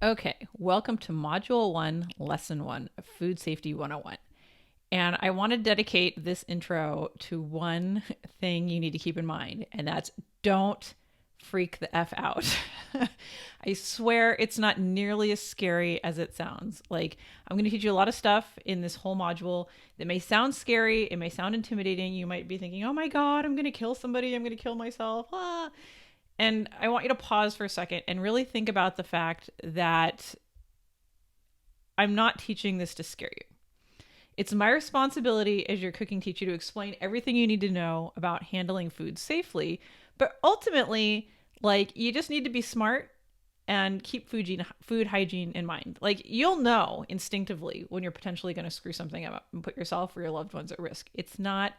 Okay, welcome to Module 1, Lesson 1 of Food Safety 101. And I want to dedicate this intro to one thing you need to keep in mind, and that's don't freak the F out. I swear it's not nearly as scary as it sounds. Like, I'm going to teach you a lot of stuff in this whole module that may sound scary, it may sound intimidating. You might be thinking, oh my God, I'm going to kill somebody, I'm going to kill myself. Ah. And I want you to pause for a second and really think about the fact that I'm not teaching this to scare you. It's my responsibility as your cooking teacher to explain everything you need to know about handling food safely. But ultimately, you just need to be smart and keep food hygiene in mind. Like, you'll know instinctively when you're potentially going to screw something up and put yourself or your loved ones at risk. It's not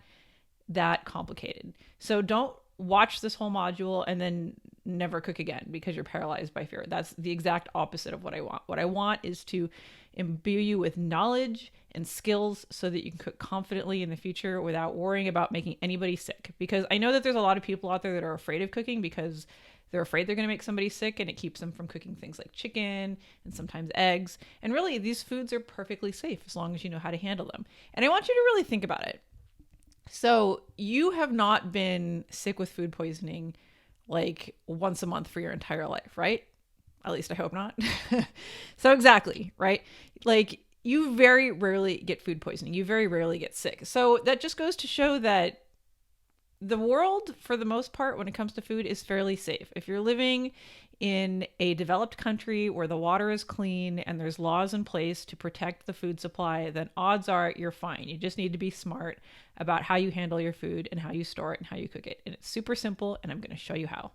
that complicated. So don't watch this whole module and then never cook again because you're paralyzed by fear. That's the exact opposite of what I want. What I want is to imbue you with knowledge and skills so that you can cook confidently in the future without worrying about making anybody sick. Because I know that there's a lot of people out there that are afraid of cooking because they're afraid they're going to make somebody sick, and it keeps them from cooking things like chicken and sometimes eggs. And really, these foods are perfectly safe as long as you know how to handle them. And I want you to really think about it. So you have not been sick with food poisoning like once a month for your entire life, right? At least I hope not. So exactly, right? Like, you very rarely get food poisoning. You very rarely get sick. So that just goes to show that the world, for the most part, when it comes to food, is fairly safe. If you're living in a developed country where the water is clean and there's laws in place to protect the food supply, then odds are you're fine. You just need to be smart about how you handle your food and how you store it and how you cook it. And it's super simple, and I'm going to show you how.